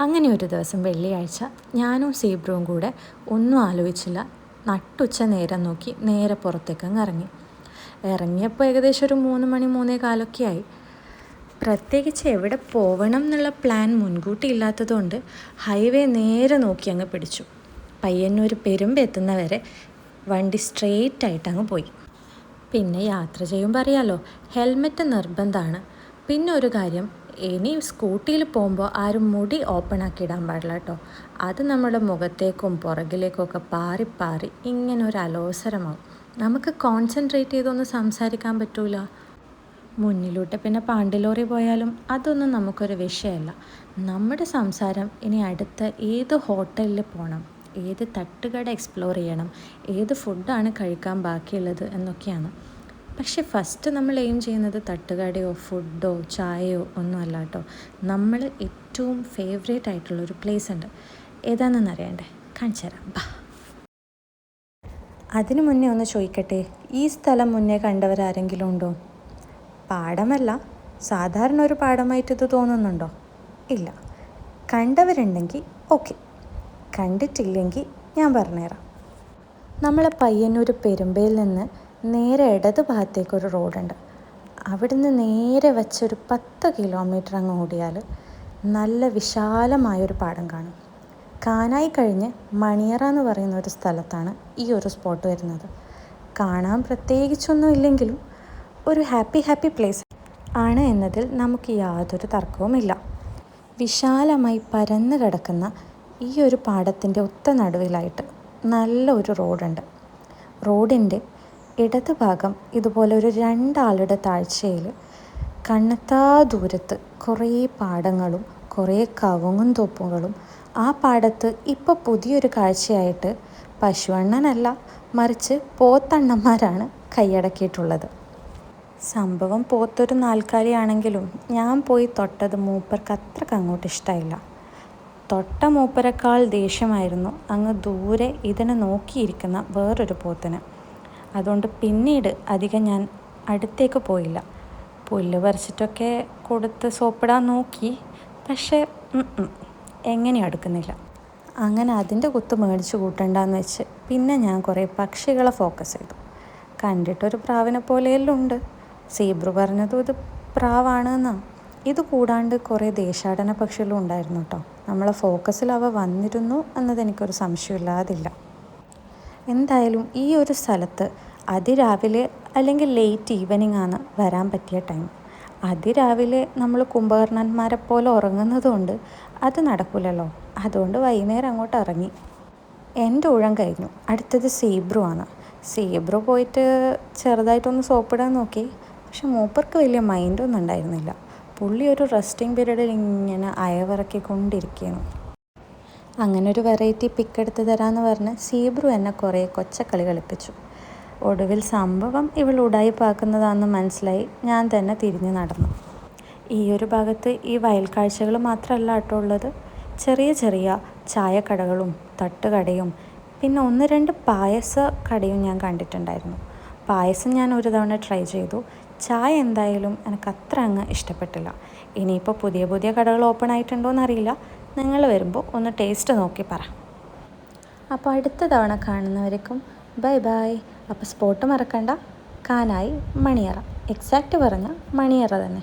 അങ്ങനെ ഒരു ദിവസം വെള്ളിയാഴ്ച ഞാനും സീബ്രുവും കൂടെ ഒന്നും ആലോചിച്ചില്ല, നട്ടുച്ച നേരം നോക്കി നേരെ പുറത്തേക്കങ്ങ് ഇറങ്ങി. ഇറങ്ങിയപ്പോൾ ഏകദേശം ഒരു 3 മണി 3:15 ആയി. പ്രത്യേകിച്ച് എവിടെ പോകണം എന്നുള്ള പ്ലാൻ മുൻകൂട്ടി ഇല്ലാത്തതുകൊണ്ട് ഹൈവേ നേരെ നോക്കി അങ്ങ് പിടിച്ചു. പയ്യന്നൂർ പെരുമ്പ് എത്തുന്നവരെ വണ്ടി സ്ട്രെയിറ്റ് ആയിട്ട് അങ്ങ് പോയി. പിന്നെ യാത്ര ചെയ്യുമ്പോൾ അറിയാലോ, ഹെൽമെറ്റ് നിർബന്ധമാണ്. പിന്നെ ഒരു കാര്യം, ഇനി സ്കൂട്ടിയിൽ പോകുമ്പോൾ ആരും മുടി ഓപ്പൺ ആക്കി ഇടാൻ പാടില്ല കേട്ടോ. അത് നമ്മുടെ മുഖത്തേക്കും പുറകിലേക്കും ഒക്കെ പാറി പാറി ഇങ്ങനെ ഒരു അലോസരമാവും. നമുക്ക് കോൺസെൻട്രേറ്റ് ചെയ്തൊന്നും സംസാരിക്കാൻ പറ്റൂല. മുന്നിലൂട്ട് പിന്നെ പാണ്ടിലോറി പോയാലും അതൊന്നും നമുക്കൊരു വിഷയമല്ല. നമ്മുടെ സംസാരം ഇനി അടുത്ത ഏത് ഹോട്ടലിൽ പോകണം, ഏത് തട്ടുകട എക്സ്പ്ലോർ ചെയ്യണം, ഏത് ഫുഡാണ് കഴിക്കാൻ ബാക്കിയുള്ളത് എന്നൊക്കെയാണ്. പക്ഷെ ഫസ്റ്റ് നമ്മൾ എയിം ചെയ്യുന്നത് തട്ടുകടയോ ഫുഡോ ചായയോ ഒന്നുമല്ല കേട്ടോ. നമ്മൾ ഏറ്റവും ഫേവറേറ്റ് ആയിട്ടുള്ളൊരു പ്ലേസ് ഉണ്ട്. ഏതാണെന്ന് അറിയണ്ടേ? കാണിച്ചു തരാം, ബാ. അതിനു മുന്നേ ഒന്ന് ചോദിക്കട്ടെ, ഈ സ്ഥലം മുന്നേ കണ്ടവരാരെങ്കിലും ഉണ്ടോ? പാടമല്ല, സാധാരണ ഒരു പാടമായിട്ട് ഇത് തോന്നുന്നുണ്ടോ? ഇല്ല. കണ്ടവരുണ്ടെങ്കിൽ ഓക്കെ, കണ്ടിട്ടില്ലെങ്കിൽ ഞാൻ പറഞ്ഞുതരാം. നമ്മളെ പയ്യന്നൂർ പെരുമ്പയിൽ നിന്ന് നേരെ ഇടത് ഭാഗത്തേക്കൊരു റോഡുണ്ട്. അവിടുന്ന് നേരെ വെച്ചൊരു 10 കിലോമീറ്റർ അങ്ങ് ഓടിയാൽ നല്ല വിശാലമായൊരു പാടം കാണും. കാനായി കഴിഞ്ഞ് മണിയറ എന്ന് പറയുന്ന ഒരു സ്ഥലത്താണ് ഈ ഒരു സ്പോട്ട് വരുന്നത്. കാണാൻ പ്രത്യേകിച്ചൊന്നും ഇല്ലെങ്കിലും ഒരു ഹാപ്പി പ്ലേസ് ആണ് എന്നതിൽ നമുക്ക് യാതൊരു തർക്കവുമില്ല. വിശാലമായി പരന്നു കിടക്കുന്ന ഈ ഒരു പാടത്തിൻ്റെ ഒത്ത നടുവിലായിട്ട് നല്ല ഒരു റോഡുണ്ട്. റോഡിൻ്റെ ഇടത് ഭാഗം ഇതുപോലെ ഒരു 2 ആളുടെ താഴ്ചയിൽ കണ്ണെത്താ ദൂരത്ത് കുറേ പാടങ്ങളും കുറേ കവുങ്ങും തോപ്പുകളും. ആ പാടത്ത് ഇപ്പോൾ പുതിയൊരു കാഴ്ചയായിട്ട് പശുവണ്ണനല്ല, മറിച്ച് പോത്തണ്ണന്മാരാണ് കൈയടക്കിയിട്ടുള്ളത്. സംഭവം പോത്തൊരു 4 കാലിയാണെങ്കിലും ഞാൻ പോയി തൊട്ടത് മൂപ്പർക്ക് അത്രക്ക് അങ്ങോട്ട് ഇഷ്ടമായില്ല. തൊട്ട മൂപ്പരെക്കാൾ ദേഷ്യമായിരുന്നു അങ്ങ് ദൂരെ ഇതിനെ നോക്കിയിരിക്കുന്ന വേറൊരു പോത്തിന്. അതുകൊണ്ട് പിന്നീട് അധികം ഞാൻ അടുത്തേക്ക് പോയില്ല. പുല്ല് പറിച്ചിട്ടൊക്കെ കൊടുത്ത് സോപ്പിടാൻ നോക്കി, പക്ഷേ എങ്ങനെയും അടുക്കുന്നില്ല. അങ്ങനെ അതിൻ്റെ കുത്ത് മേടിച്ച് കൂട്ടണ്ടെന്ന് വെച്ച് പിന്നെ ഞാൻ കുറേ പക്ഷികളെ ഫോക്കസ് ചെയ്തു. കണ്ടിട്ടൊരു പ്രാവിനെ പോലെയെല്ലാം ഉണ്ട്. സീബ്രു പറഞ്ഞതും ഇത് പ്രാവാണ് എന്നാണ്. ഇത് കൂടാണ്ട് കുറേ ദേശാടന പക്ഷികളും ഉണ്ടായിരുന്നു കേട്ടോ. നമ്മളെ ഫോക്കസിൽ അവ വന്നിരുന്നു എന്നതെനിക്കൊരു സംശയമില്ലാതില്ല. എന്തായാലും ഈ ഒരു സ്ഥലത്ത് അതിരാവിലെ അല്ലെങ്കിൽ ലേറ്റ് ഈവനിങ് ആണ് വരാൻ പറ്റിയ ടൈം. അതിരാവിലെ നമ്മൾ കുംഭകർണന്മാരെ പോലെ ഉറങ്ങുന്നതുകൊണ്ട് അത് നടക്കില്ലല്ലോ. അതുകൊണ്ട് വൈകുന്നേരം അങ്ങോട്ട് ഇറങ്ങി. എൻ്റെ ഊഴം കഴിഞ്ഞു. അടുത്തത് സീബ്രു ആണ്. സീബ്രു പോയിട്ട് ചെറുതായിട്ടൊന്ന് സോപ്പിടാൻ നോക്കി. പക്ഷെ മൂപ്പർക്ക് വലിയ മൈൻഡൊന്നും ഉണ്ടായിരുന്നില്ല. പുള്ളി ഒരു റെസ്റ്റിംഗ് പീരീഡിൽ ഇങ്ങനെ അയവിറക്കിക്കൊണ്ടിരിക്കുകയാണ്. അങ്ങനെ ഒരു വെറൈറ്റി പിക്ക് എടുത്ത് തരാമെന്ന് പറഞ്ഞ് സീബ്രു എന്നെ കുറേ കൊച്ചക്കളി കളിപ്പിച്ചു. ഒടുവിൽ സംഭവം ഇവൾ ഉടായിപ്പാക്കുന്നതാണെന്ന് മനസ്സിലായി ഞാൻ തന്നെ തിരിഞ്ഞു നടന്നു. ഈ ഒരു ഭാഗത്ത് ഈ വയൽക്കാഴ്ചകൾ മാത്രമല്ല കേട്ടോ ഉള്ളത്. ചെറിയ ചെറിയ ചായക്കടകളും തട്ടുകടയും പിന്നെ 1-2 പായസ കടയും ഞാൻ കണ്ടിട്ടുണ്ടായിരുന്നു. പായസം ഞാൻ ഒരു തവണ ട്രൈ ചെയ്തു. ചായ എന്തായാലും എനിക്ക് അത്ര അങ്ങ് ഇഷ്ടപ്പെട്ടില്ല. ഇനിയിപ്പോൾ പുതിയ പുതിയ കടകൾ ഓപ്പൺ ആയിട്ടുണ്ടോ എന്നറിയില്ല. നിങ്ങൾ വരുമ്പോൾ ഒന്ന് ടേസ്റ്റ് നോക്കി പറ. അപ്പോൾ അടുത്ത തവണ കാണുന്നവരേക്കും ബൈ ബൈ. അപ്പോൾ സ്പോട്ട് മറക്കണ്ട, കാനായി മണിയറ. എക്സാക്റ്റ് പറഞ്ഞാൽ മണിയറ തന്നെ.